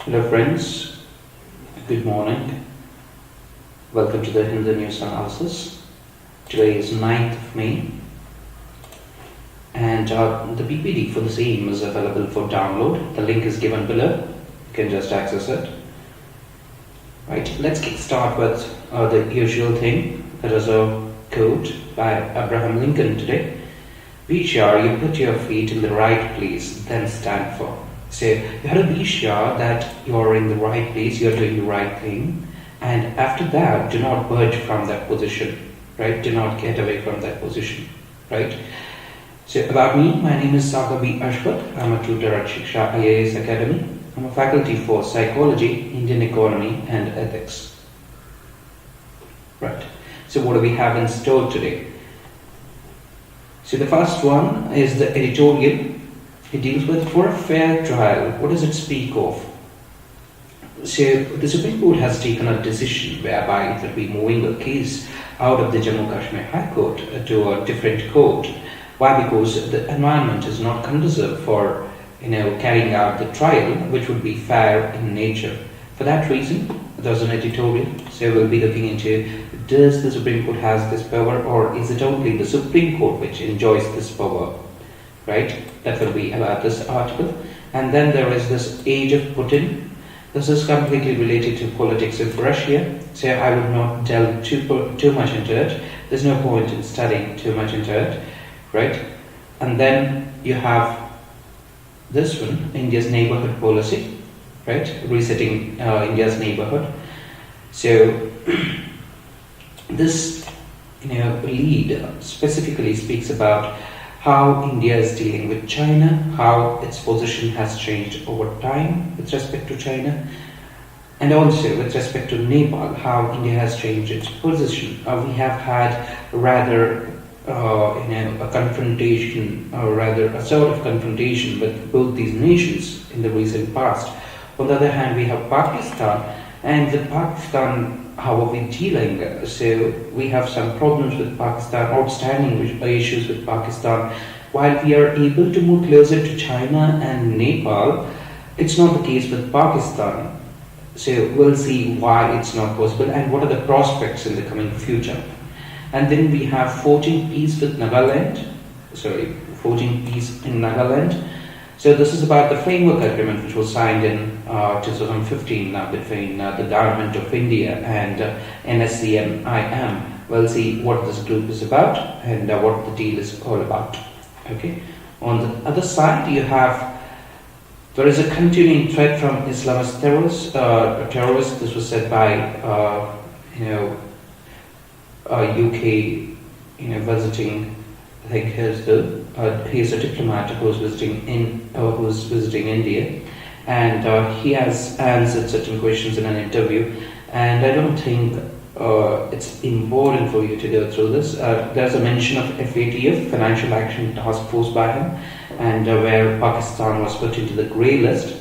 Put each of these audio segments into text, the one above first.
Hello friends, good morning. Welcome to the Hindu News Analysis. Today is 9th of May and the PPT for the same is available for download. The link is given below. You can just access it. Right, let's start with the usual thing. That is a quote by Abraham Lincoln today. Be sure you put your feet in the right place, then stand firm. So you have to be sure that you're in the right place, you're doing the right thing, and after that, do not budge from that position, right? Do not get away from that position, right? So about me, my name is Sagar B. Ashwath. I'm a tutor at Shiksha IAS Academy. I'm a faculty for Psychology, Indian Economy and Ethics. Right. So what do we have in store today? So the first one is the editorial. It deals with for a fair trial. What does it speak of? So the Supreme Court has taken a decision whereby it will be moving a case out of the Jammu Kashmir High Court to a different court. Why? Because the environment is not conducive for carrying out the trial, which would be fair in nature. For that reason, there's an editorial. So we'll be looking into, does the Supreme Court has this power, or is it only the Supreme Court which enjoys this power? Right? That will be about this article. And then there is this Age of Putin. This is completely related to politics of Russia. So I would not delve too much into it. There's no point in studying too much into it. Right? And then you have this one, India's neighborhood policy. Right? Resetting India's neighborhood. So this lead specifically speaks about how India is dealing with China, how its position has changed over time with respect to China, and also with respect to Nepal, how India has changed its position. We have had rather a confrontation, or rather a sort of confrontation with both these nations in the recent past. On the other hand, we have Pakistan, and with Pakistan, how are we dealing? So we have some problems with Pakistan, outstanding issues with Pakistan. While we are able to move closer to China and Nepal, it's not the case with Pakistan. So we'll see why it's not possible and what are the prospects in the coming future. And then we have forging peace with Nagaland. Forging peace in Nagaland. So this is about the framework agreement which was signed in 2015 between the government of India and NSCM-IM. We'll see what this group is about and what the deal is all about. Okay. On the other side, you have there is a continuing threat from Islamist terrorists. This was said by UK visiting. I think he's a diplomat who's visiting India, and he has answered certain questions in an interview. And I don't think it's important for you to go through this. There's a mention of FATF, Financial Action Task Force, by him, and where Pakistan was put into the grey list,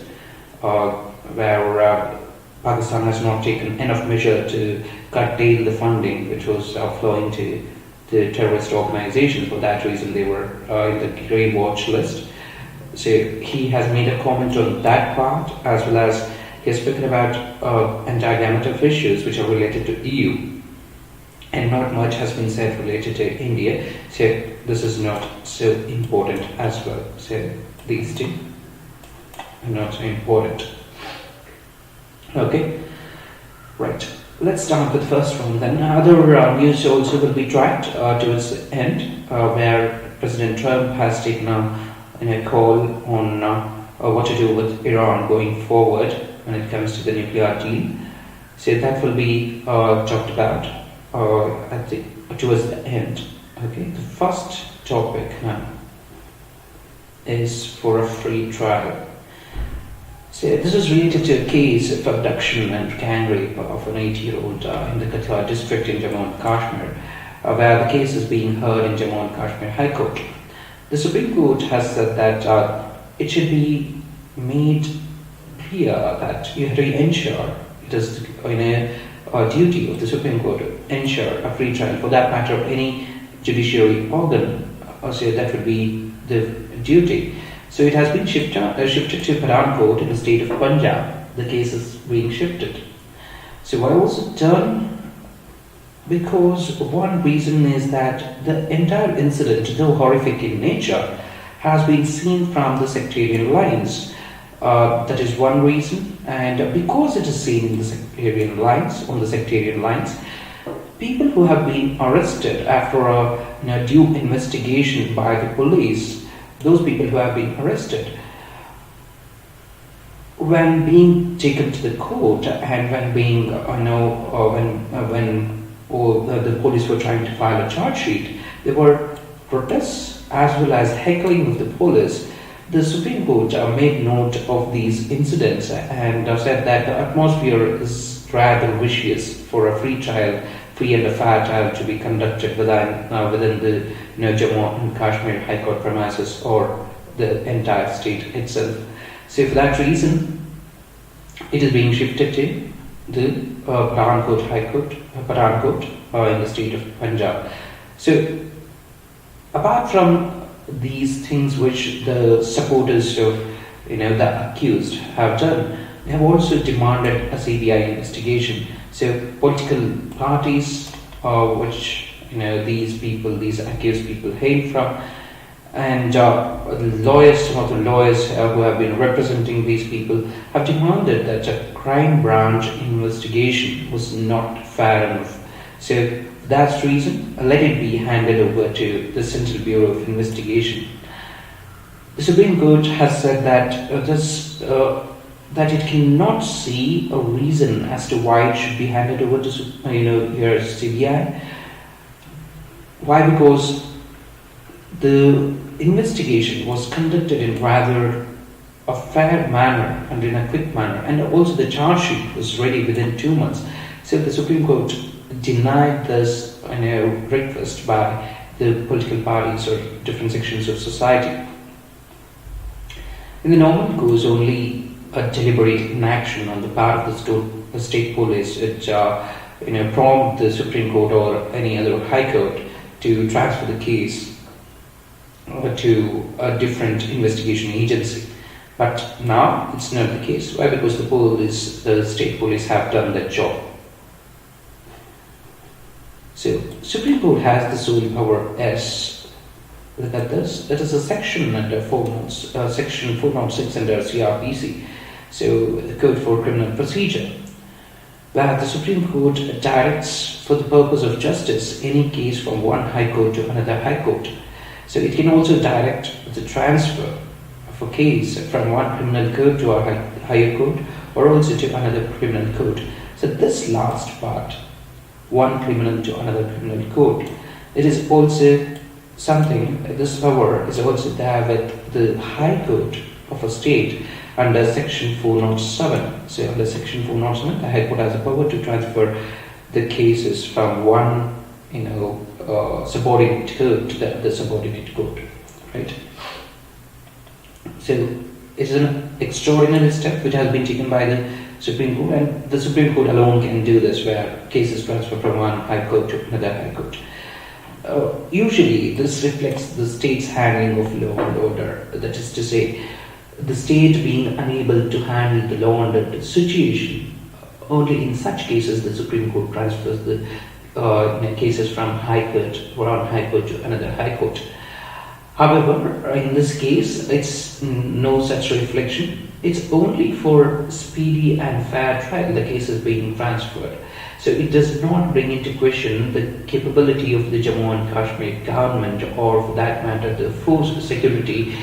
where Pakistan has not taken enough measure to curtail the funding which was flowing to the terrorist organizations. For that reason, they were in the grey watch list. So he has made a comment on that part, as well as he has spoken about anti-gammative issues which are related to EU, and not much has been said related to India. So this is not so important as well. So these two are not so important. Okay, right. Let's start with the first one. Then other news also will be tracked towards the end, where President Trump has taken a call on what to do with Iran going forward when it comes to the nuclear deal. So that will be talked about towards the end. Okay. The first topic now is for a free trial. So this is related to a case of abduction and gang rape of an 8-year-old in the Katha district in Jammu and Kashmir, where the case is being heard in Jammu and Kashmir High Court. The Supreme Court has said that it should be made clear that you have to ensure, it is a duty of the Supreme Court to ensure a free trial. For that matter, any judiciary organ, so that would be the duty. So it has been shifted to Paran Court in the state of Punjab, the case is being shifted. So why was it done? Because one reason is that the entire incident, though horrific in nature, has been seen from the sectarian lines. That is one reason, and because it is seen in the sectarian lines, on the sectarian lines, people who have been arrested after a due investigation by the police, those people who have been arrested, when being taken to the court and when being, the police were trying to file a charge sheet, there were protests as well as heckling of the police. The Supreme Court made note of these incidents and said that the atmosphere is rather vicious for a free and a fair trial to be conducted within the Jammu and Kashmir High Court premises or the entire state itself. So for that reason, it is being shifted to the Pathankot High Court, in the state of Punjab. So apart from these things which the supporters of the accused have done, they have also demanded a CBI investigation. So political parties, which these accused people hail from, and lawyers, some of the lawyers who have been representing these people have demanded that a crime branch investigation was not fair enough. So that's the reason, let it be handed over to the Central Bureau of Investigation. The Supreme Court has said that that it cannot see a reason as to why it should be handed over to CBI. Why? Because the investigation was conducted in rather a fair manner and in a quick manner, and also the charge sheet was ready within 2 months. So the Supreme Court denied this request by the political parties or different sections of society. In the normal course, only a deliberate inaction on the part of the state police which prompt the Supreme Court or any other high court to transfer the case to a different investigation agency. But now it's not the case. Why? Because the state police have done their job. So Supreme Court has the sole power as look at this. That is a section under section 406 under CRPC. So the Code for Criminal Procedure, where the Supreme Court directs for the purpose of justice any case from one high court to another high court. So it can also direct the transfer of a case from one criminal code to a higher court or also to another criminal code. So this last part, one criminal to another criminal code, it is also something, this power is also there with the High Court of a state under section 407. So under section 407, the High Court has the power to transfer the cases from one subordinate code to the subordinate code, right? So it is an extraordinary step which has been taken by the Supreme Court, and the Supreme Court alone can do this, where cases transfer from one high court to another high court. Usually this reflects the state's handling of law and order, that is to say, the state being unable to handle the law and order situation. Only in such cases the Supreme Court transfers the cases from high court, one high court to another high court. However, in this case, it's no such reflection. It's only for speedy and fair trial the case is being transferred. So it does not bring into question the capability of the Jammu and Kashmir government, or for that matter, the security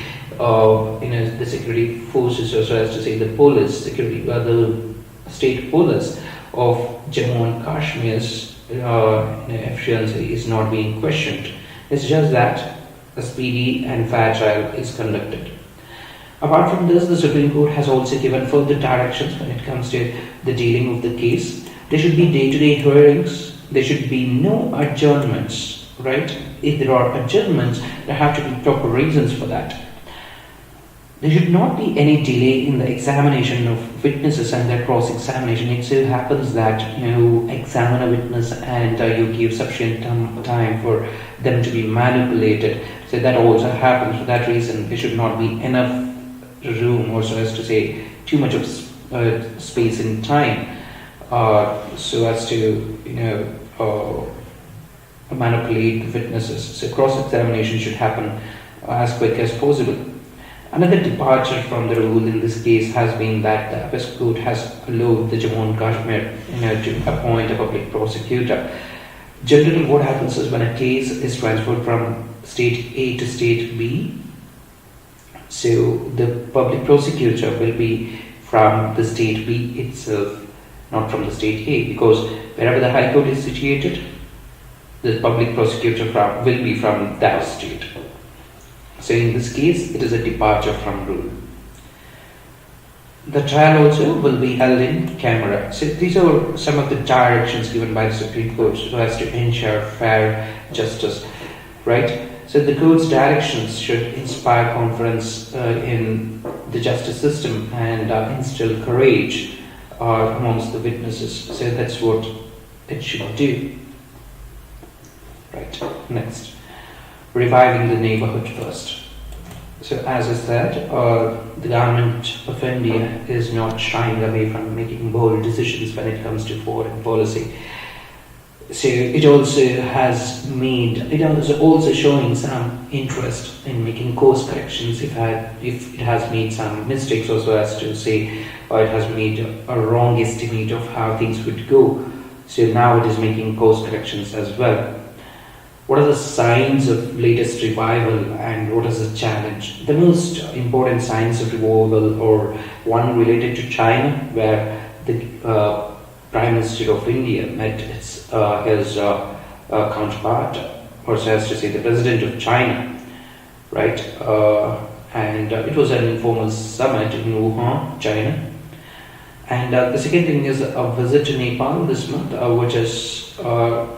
forces, or so as to say the police security, the state police of Jammu and Kashmir's efficiency is not being questioned. It's just that a speedy and fair trial is conducted. Apart from this, the Supreme Court has also given further directions when it comes to the dealing of the case. There should be day-to-day hearings. There should be no adjournments, right? If there are adjournments, there have to be proper reasons for that. There should not be any delay in the examination of witnesses and their cross-examination. It so happens that you examine a witness and you give sufficient time for them to be manipulated. So that also happens. For that reason, there should not be enough room, or so as to say, too much of space and time, so as to manipulate the witnesses. So cross-examination should happen as quick as possible. Another departure from the rule in this case has been that the Apex Court has allowed the Jammu and Kashmir to appoint a public prosecutor. Generally, what happens is when a case is transferred from state A to state B, so the public prosecutor will be from the state B itself, not from the state A, because wherever the High Court is situated, the public prosecutor will be from that state. So in this case, it is a departure from rule. The trial also will be held in camera. So these are some of the directions given by the Supreme Court so as to ensure fair justice, right? So the court's directions should inspire confidence in the justice system and instill courage amongst the witnesses. So that's what it should do. Right, next. Reviving the neighborhood first. So as I said, the government of India is not shying away from making bold decisions when it comes to foreign policy. So it also showing some interest in making course corrections if it has made some mistakes, also as to say, or it has made a wrong estimate of how things would go. So now it is making course corrections as well. What are the signs of latest revival and what is the challenge? The most important signs of revival or one related to China, where the Prime Minister of India met his counterpart, or so as to say the President of China, right? And it was an informal summit in Wuhan, China. And the second thing is a visit to Nepal this month, which is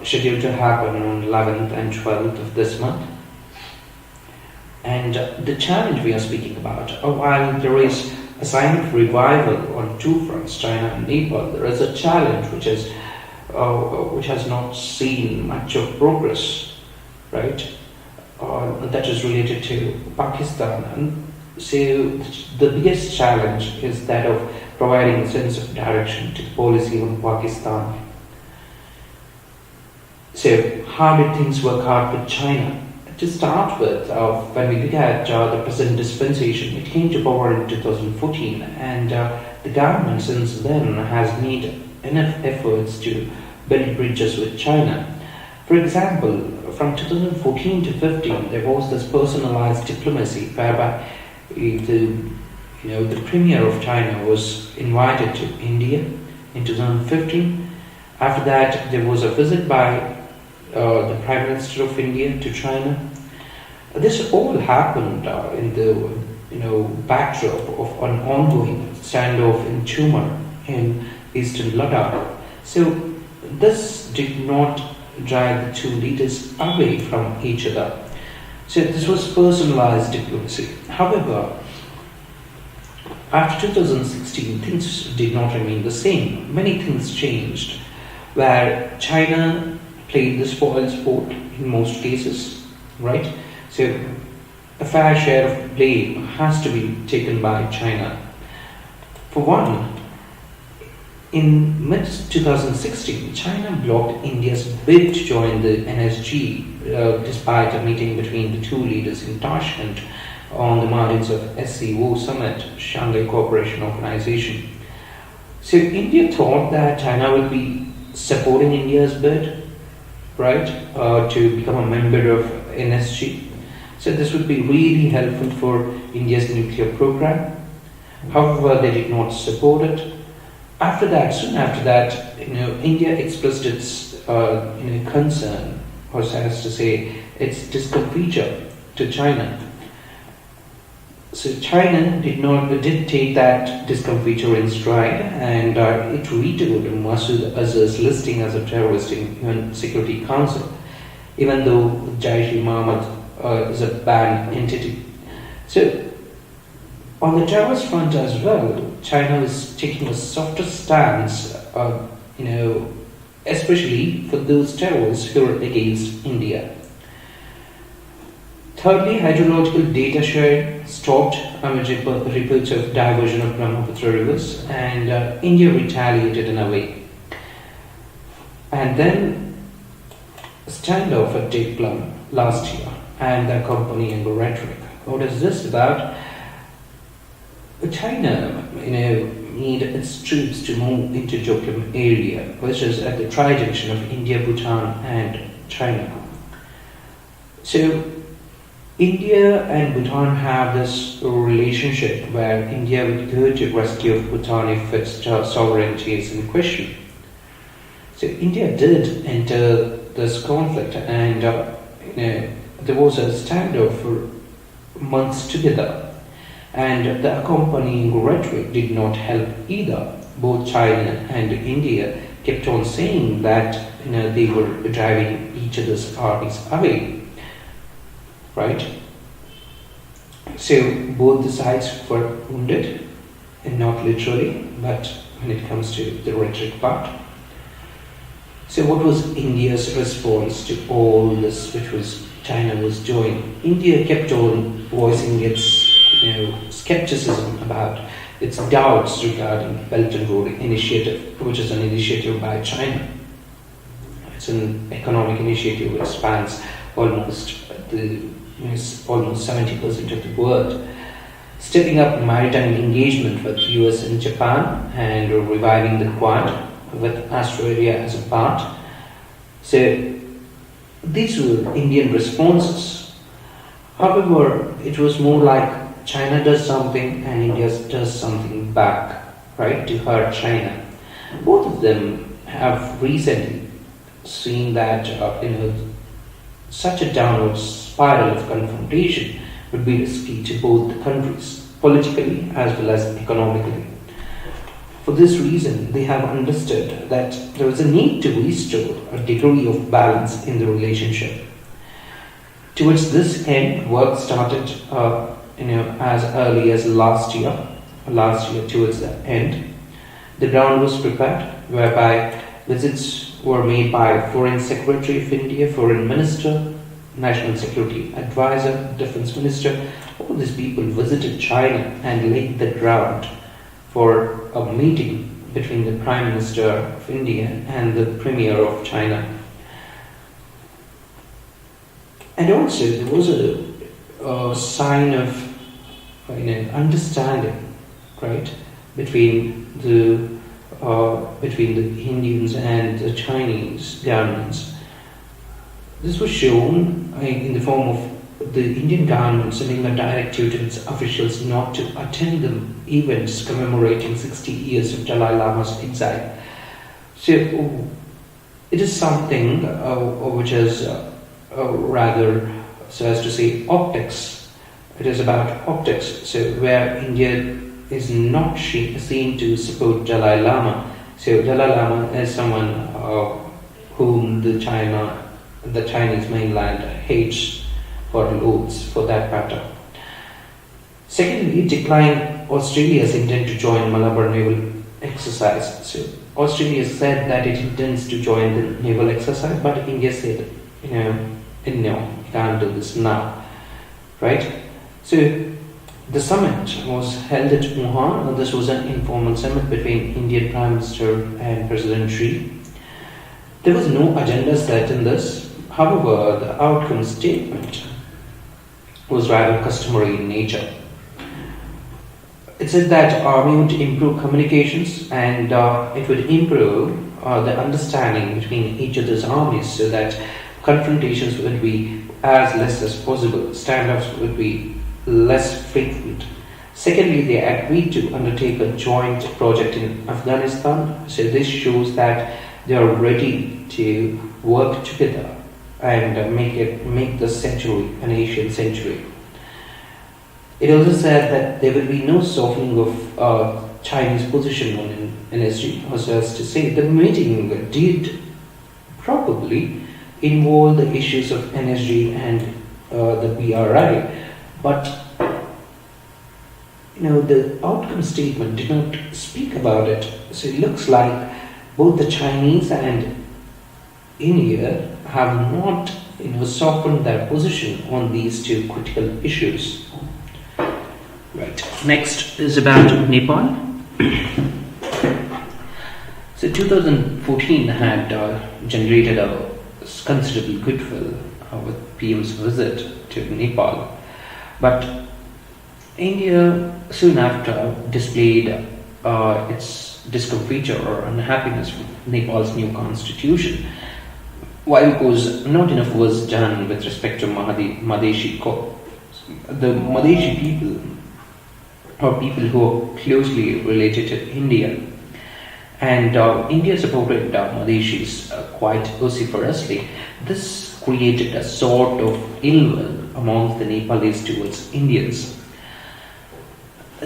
scheduled to happen on 11th and 12th of this month. And the challenge we are speaking about, while there is a sign of revival on two fronts, China and Nepal, there is a challenge which has not seen much of progress, right? That is related to Pakistan. And so the biggest challenge is that of providing a sense of direction to the policy on Pakistan. So how did things work out with China? To start with, when we look at the present dispensation, it came to power in 2014, and the government since then has made enough efforts to build bridges with China. For example, from 2014 to 15, there was this personalized diplomacy whereby the Premier of China was invited to India in 2015. After that, there was a visit by the Prime Minister of India to China. This all happened in the backdrop of an ongoing standoff in Chumar in eastern Ladakh. So this did not drive the two leaders away from each other. So this was personalized diplomacy. However, after 2016, things did not remain the same. Many things changed, where China played the spoil sport in most cases, right? So a fair share of blame has to be taken by China. For one, in mid-2016, China blocked India's bid to join the NSG despite a meeting between the two leaders in Tashkent on the margins of SCO Summit, Shanghai Cooperation Organization. So India thought that China would be supporting India's bid, right, to become a member of NSG. So this would be really helpful for India's nuclear program. However, they did not support it. Soon after that, India expressed its concern, or so as to say, its discomfiture to China. So China did take that discomfiture in stride, and it vetoed Masood Azhar's listing as a terrorist in UN Security Council, even though Jaish-e-Mohammed is a banned entity. So on the terrorist front as well, China is taking a softer stance, especially for those terrorists who are against India. Thirdly, hydrological data sharing stopped amid reports of diversion of Brahmaputra rivers, and India retaliated in a way. And then standoff at Take Plum last year and the accompanying rhetoric. What is this about? China, need its troops to move into Jokhim area, which is at the tri-junction of India, Bhutan, and China. So, India and Bhutan have this relationship where India would go to rescue of Bhutan if its sovereignty is in question. So, India did enter this conflict, and there was a standoff for months together. And the accompanying rhetoric did not help either. Both China and India kept on saying that they were driving each other's armies away, right? So both the sides were wounded, and not literally, but when it comes to the rhetoric part. So what was India's response to all this, which was China was doing? India kept on voicing its skepticism about its doubts regarding Belt and Road Initiative, which is an initiative by China. It's an economic initiative which spans almost 70% of the world, stepping up maritime engagement with US and Japan, and reviving the Quad with Australia as a part. So these were Indian responses. However, it was more like China does something and India does something back, right, to hurt China. Both of them have recently seen that such a downward spiral of confrontation would be risky to both the countries, politically as well as economically. For this reason, they have understood that there is a need to restore a degree of balance in the relationship. Towards this end, work started as early as last year towards the end. The ground was prepared, whereby visits were made by Foreign Secretary of India, Foreign Minister, National Security Advisor, Defense Minister. All these people visited China and laid the ground for a meeting between the Prime Minister of India and the Premier of China. And also there was a sign of understanding, right, between the Indians and the Chinese governments. This was shown in the form of the Indian government sending a directive to its officials not to attend the events commemorating 60 years of Dalai Lama's exile. So it is something which is rather, so as to say, optics. It is about optics. So where India is not seen to support Dalai Lama. So Dalai Lama is someone whom the Chinese mainland hates or loathes, for that matter. Secondly, declined Australia's intent to join Malabar naval exercise. So Australia said that it intends to join the naval exercise, but India said, no, you can't do this now, right? So the summit was held at Wuhan. This was an informal summit between Indian Prime Minister and President Xi. There was no agenda set in this. However, the outcome statement was rather customary in nature. It said that army would improve communications, and it would improve the understanding between each other's armies, so that confrontations would be as less as possible, standoffs would be less frequent. Secondly, they agreed to undertake a joint project in Afghanistan. So this shows that they are ready to work together and make this century an Asian century. It also said that there will be no softening of Chinese position on energy, so as to say the meeting did probably involve the issues of energy and the BRI. But the outcome statement did not speak about it. So it looks like both the Chinese and India have not soften their position on these two critical issues. Right. Next is about Nepal. So 2014 had generated a considerable goodwill with PM's visit to Nepal, but India soon after displayed its discomfiture or unhappiness with Nepal's new constitution. While not enough was done with respect to the Madheshi people, or people who are closely related to India, and India supported Madheshis quite vociferously. This created a sort of ill will amongst the Nepalis towards Indians.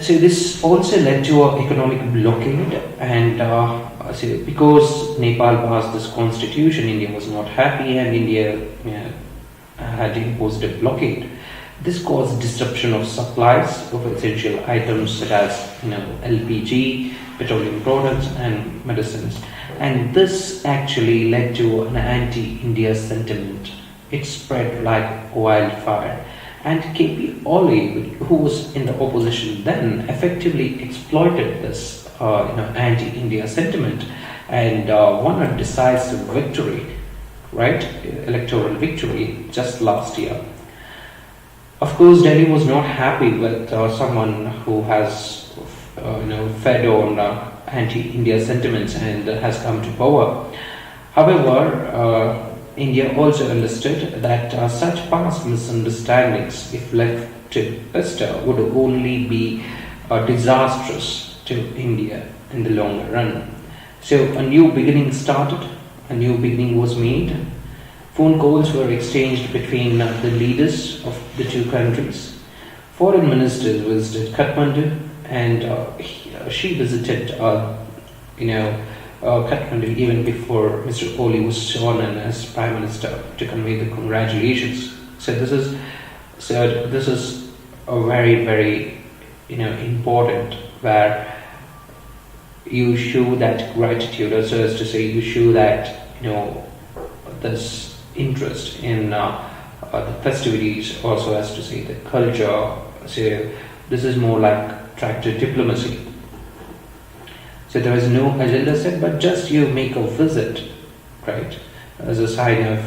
So this also led to an economic blockade, and because Nepal passed this constitution, India was not happy, and India had imposed a blockade. This caused disruption of supplies of essential items such as LPG, petroleum products, and medicines, and this actually led to an anti-India sentiment. It spread like wildfire. And KP Oli, who was in the opposition then, effectively exploited this anti-India sentiment and won a decisive victory, right? Electoral victory just last year. Of course, Delhi was not happy with someone who has fed on anti-India sentiments and has come to power. However, India also understood that such past misunderstandings, if left to fester, would only be disastrous to India in the long run. So a new beginning started, a new beginning was made. Phone calls were exchanged between the leaders of the two countries. Foreign ministers visited Kathmandu, and she visited Kathmandu even before Mr. Oli was sworn in as Prime Minister to convey the congratulations. So this is a very, very important, where you show that gratitude, or so as to say, you show that this interest in the festivities, also as to say the culture. So this is more like tractor diplomacy. So there is no agenda set, but just you make a visit, right, as a sign of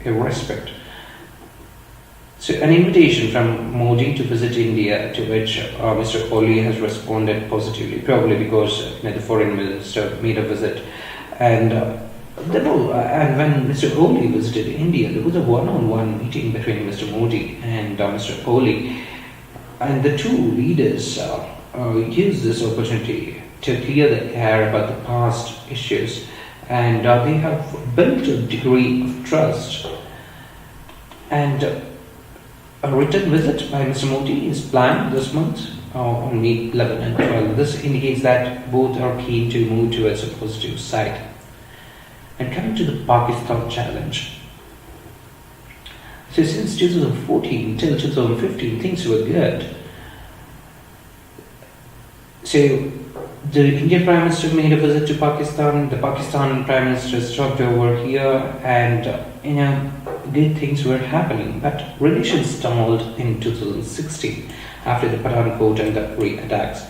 respect. So an invitation from Modi to visit India, to which Mr. Oli has responded positively, probably because the foreign minister made a visit. And and when Mr. Oli visited India, there was a one-on-one meeting between Mr. Modi and Mr. Oli, and the two leaders used this opportunity to clear the air about the past issues, and they have built a degree of trust. And a written visit by Mr. Modi is planned this month on May 11 and 12. This indicates that both are keen to move towards a positive side. And coming to the Pakistan challenge. So since 2014 till 2015, things were good. So the Indian Prime Minister made a visit to Pakistan, the Pakistan Prime Minister stopped over here, and good things were happening. But relations stalled in 2016 after the Pathankot and the Uri attacks.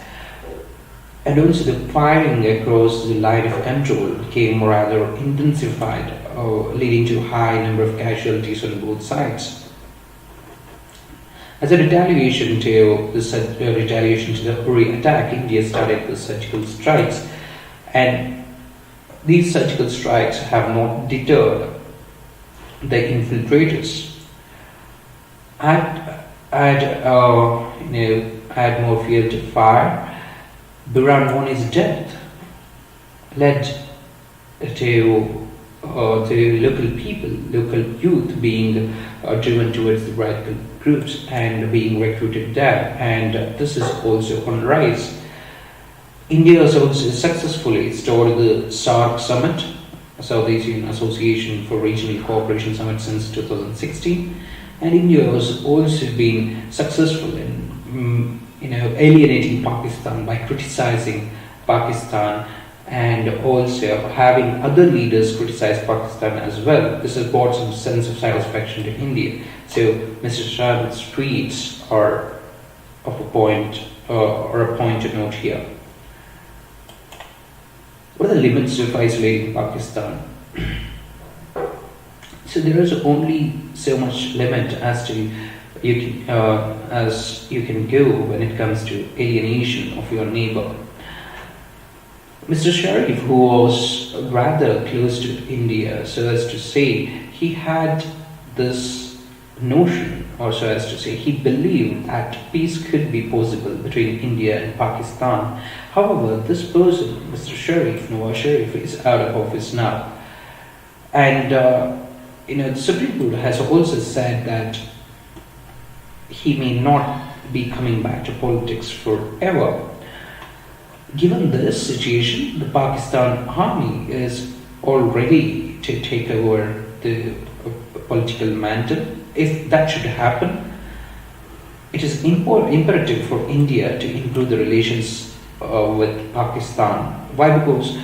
And also the firing across the line of control became rather intensified, leading to a high number of casualties on both sides. As a retaliation to the Uri attack, India started with surgical strikes, and these surgical strikes have not deterred the infiltrators. Add more fuel to fire. Biran Wani's death led to local people, local youth being driven towards the radical groups and being recruited there, and this is also on rise. India has also successfully started the SAARC Summit, South Asian Association for Regional Cooperation Summit, since 2016, and India has also been successful in alienating Pakistan by criticizing Pakistan and also having other leaders criticize Pakistan as well. This has brought some sense of satisfaction to India. So Mr. Shah's tweets are of a point or a point to note here. What are the limits of isolating Pakistan? So there is only so much limit as you can go when it comes to alienation of your neighbor. Mr. Sharif, who was rather close to India, so as to say, he had this notion, or so as to say, he believed that peace could be possible between India and Pakistan. However, this person, Mr. Sharif, Nawaz Sharif, is out of office now. And, the Supreme Court has also said that he may not be coming back to politics forever. Given this situation, the Pakistan army is all ready to take over the political mantle. If that should happen, it is imperative for India to improve the relations with Pakistan. Why? Because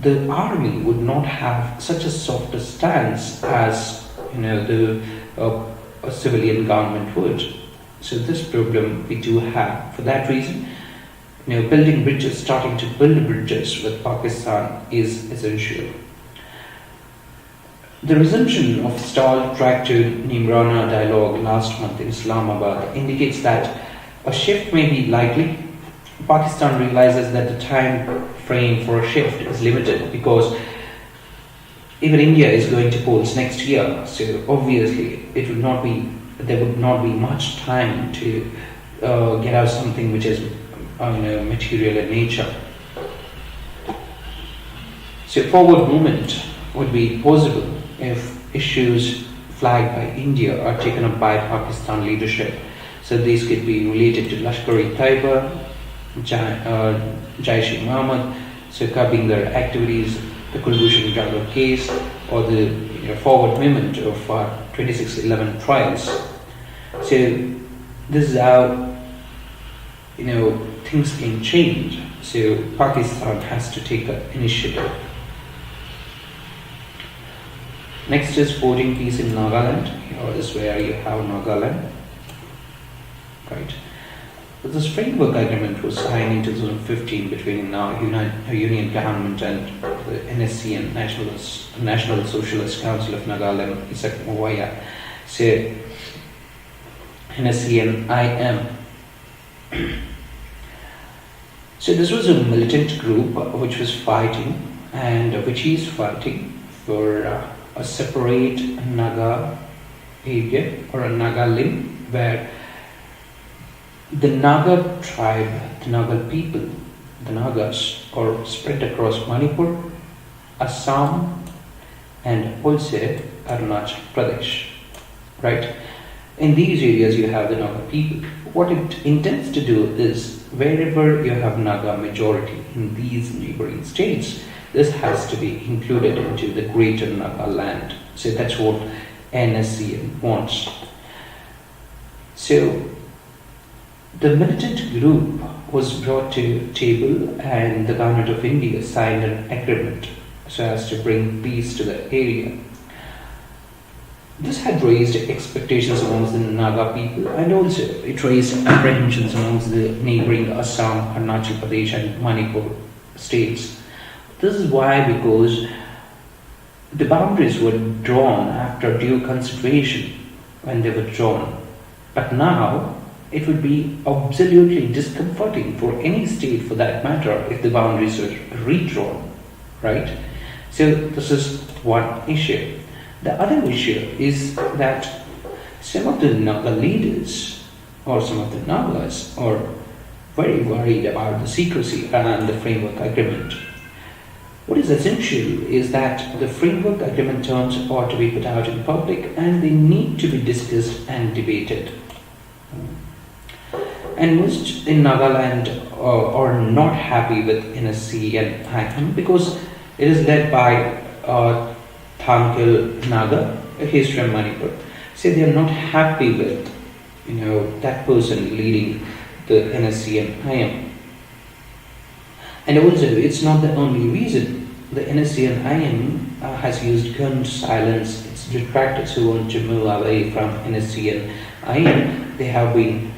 the army would not have such a soft stance as a civilian government would. So this problem we do have. For that reason, starting to build bridges with Pakistan is essential. The resumption of stalled track to Nimrana dialogue last month in Islamabad indicates that a shift may be likely. Pakistan realizes that the time frame for a shift is limited because even India is going to polls next year, so obviously there would not be much time to get out something which is material in nature. So forward movement would be possible if issues flagged by India are taken up by Pakistan leadership. So these could be related to Lashkar-e-Taiba, Jaish-e-Mohammed, so curbing their activities, the Kulbhushan Jadhav case, or the forward movement of 2611 trials. So this is how things can change. So Pakistan has to take an initiative. Next is voting peace in Nagaland. Here is where you have Nagaland, right? This framework agreement was signed in 2015 between Union Government and the NSC and National Socialist Council of Nagaland, Isak Mwaya. So NSC and IM. So this was a militant group which was fighting and which is fighting for a separate Naga area or a Naga limb where the Naga tribe, the Naga people, the Nagas are spread across Manipur, Assam and also Arunachal Pradesh, right? In these areas you have the Naga people. What it intends to do is wherever you have Naga majority in these neighboring states, this has to be included into the greater Naga land. So that's what NSC wants. So the militant group was brought to table and the government of India signed an agreement so as to bring peace to the area. This had raised expectations amongst the Naga people and also it raised apprehensions amongst the neighboring Assam, Arunachal Pradesh and Manipur states. This is why, because the boundaries were drawn after due consideration when they were drawn. But now it would be absolutely discomforting for any state for that matter if the boundaries were redrawn, right? So this is one issue. The other issue is that some of the Naga leaders or some of the Nagas are very worried about the secrecy around the framework agreement. What is essential is that the framework agreement terms ought to be put out in public and they need to be discussed and debated. And most in Nagaland are not happy with NSC and IM because it is led by Thankil Naga, he's from Manipur. So they are not happy with that person leading the NSC and IM. And also, it's not the only reason. The NSC and IM has used gun silence its detractors who want to move away from NSC and IM. They have been,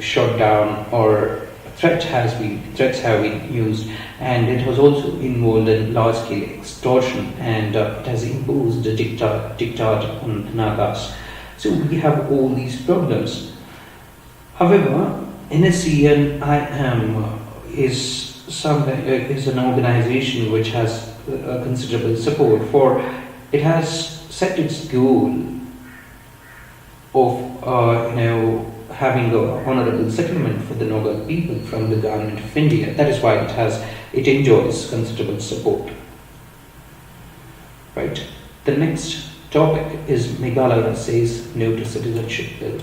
shot down, or threats have been used, and it was also involved in large-scale extortion, and it has imposed a diktat on Nagas. So we have all these problems. However, NSC and IM is an organization which has considerable support, for it has set its goal of having an honorable settlement for the Naga people from the government of India. That is why it enjoys considerable support. Right. The next topic is Meghalaya says no to citizenship bill.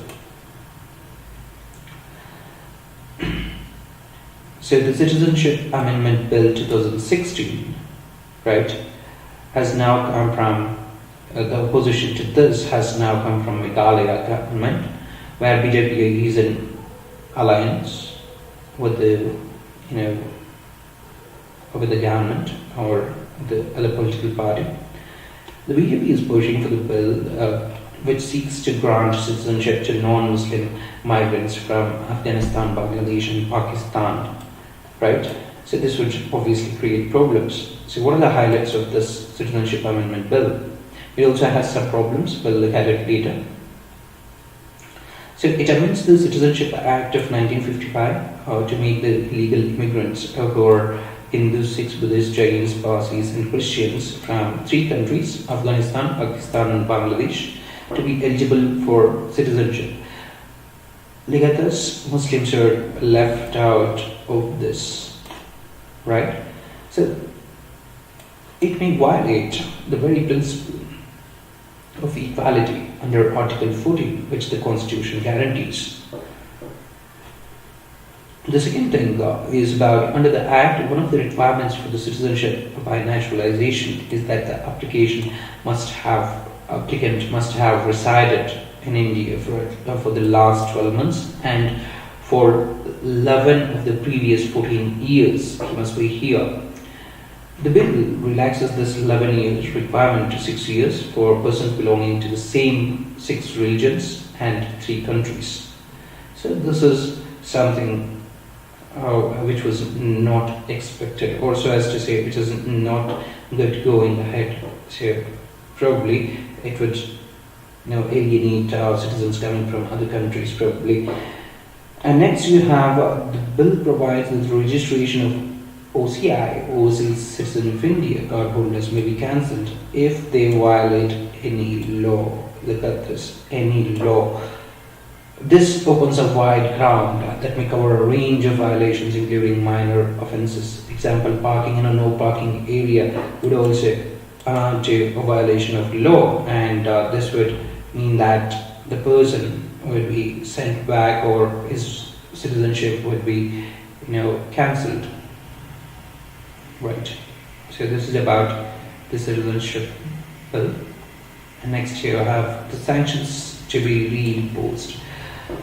So the Citizenship Amendment Bill 2016, right, has now come from, the opposition to this has now come from Meghalaya government, where BJP is in alliance with the, with the government or the other political party. The BJP is pushing for the bill which seeks to grant citizenship to non-Muslim migrants from Afghanistan, Bangladesh and Pakistan. Right? So this would obviously create problems. So what are the highlights of this Citizenship Amendment Bill? It also has some problems, we'll look at it later. So it amends the Citizenship Act of 1955 to make the illegal immigrants who are Hindus, Sikhs, Buddhists, Jains, Parsis and Christians from 3 countries, Afghanistan, Pakistan and Bangladesh, to be eligible for citizenship. Look at this, Muslims are left out of this, right? So it may violate the very principle of equality under Article 14, which the Constitution guarantees. The second thing is about, under the Act, one of the requirements for the citizenship by naturalization is that the applicant must have resided in India for the last 12 months, and for 11 of the previous 14 years he must be here. The bill relaxes this 11 years requirement to 6 years for persons belonging to the same 6 religions and 3 countries. So this is something which was not expected, or so as to say, which is not good going ahead. So probably it would alienate citizens coming from other countries probably. And next you have the bill provides that the registration of OCI, Overseas Citizen of India card holders may be cancelled if they violate any law. Look at this, any law. This opens a wide ground that may cover a range of violations including minor offences. Example, parking in a no parking area would also amount to a violation of law, and this would mean that the person would be sent back or his citizenship would be cancelled. Right. So this is about the citizenship bill. And next here I have the sanctions to be reimposed.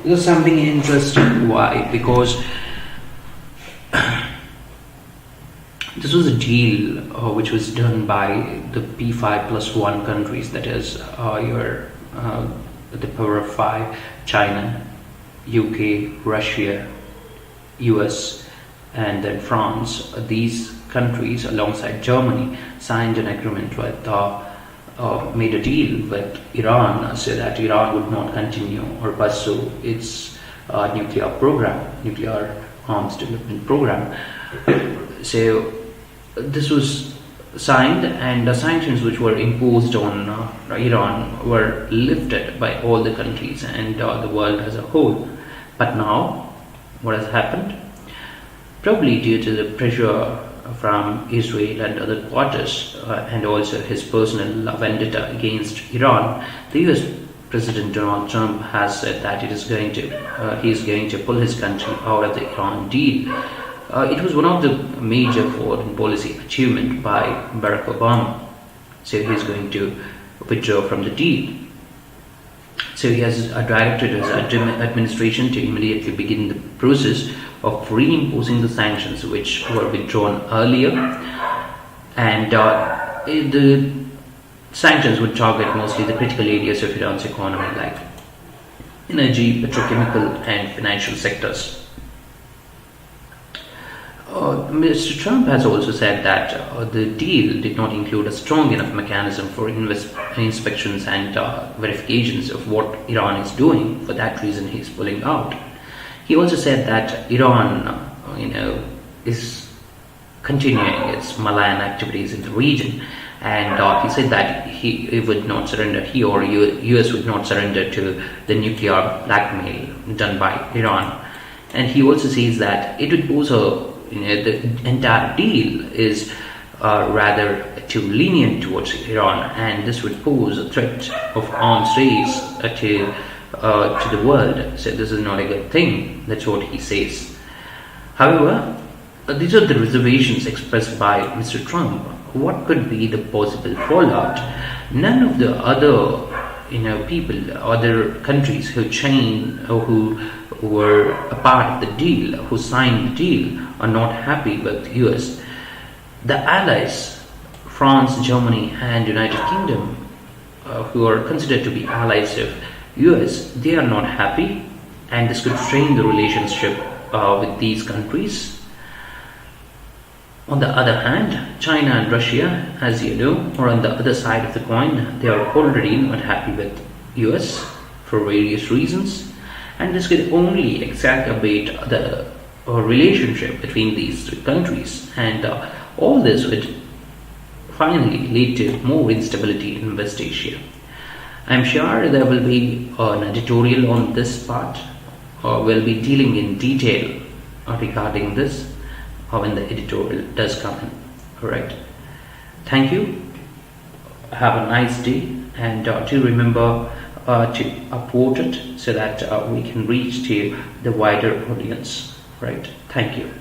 This is something interesting. Why? Because this was a deal which was done by the P5+1 countries, that is the power of 5, China, UK, Russia, US and then France. These countries alongside Germany signed an agreement with made a deal with Iran so that Iran would not continue or pursue its nuclear arms development program. So this was signed, and the sanctions which were imposed on Iran were lifted by all the countries and the world as a whole. But now, what has happened? Probably due to the pressure from Israel and other quarters, and also his personal vendetta against Iran, the US President Donald Trump has said that he is going to pull his country out of the Iran deal. It was one of the major foreign policy achievement by Barack Obama. So he is going to withdraw from the deal. So he has directed his administration to immediately begin the process of reimposing the sanctions which were withdrawn earlier, and the sanctions would target mostly the critical areas of Iran's economy like energy, petrochemical and financial sectors. Mr. Trump has also said that the deal did not include a strong enough mechanism for inspections and verifications of what Iran is doing. For that reason, he is pulling out. He also said that Iran, is continuing its malign activities in the region, and he said that he would not surrender. He or US would not surrender to the nuclear blackmail done by Iran. And he also says that it would pose the entire deal is rather too lenient towards Iran, and this would pose a threat of arms race to the world. So this is not a good thing. That's what he says. However, these are the reservations expressed by Mr. Trump. What could be the possible fallout? None of the other people, other countries who were a part of the deal, who signed the deal, are not happy with US. The allies, France, Germany and United Kingdom, who are considered to be allies of US, they are not happy, and this could strain the relationship with these countries. On the other hand, China and Russia, as you know, are on the other side of the coin. They are already not happy with US for various reasons, and this could only exacerbate the relationship between these three countries, and all this would finally lead to more instability in West Asia. I'm sure there will be an editorial on this part, or we'll be dealing in detail regarding this when the editorial does come in. Alright, thank you, have a nice day, and do remember to upvote it so that we can reach to the wider audience. Right, thank you.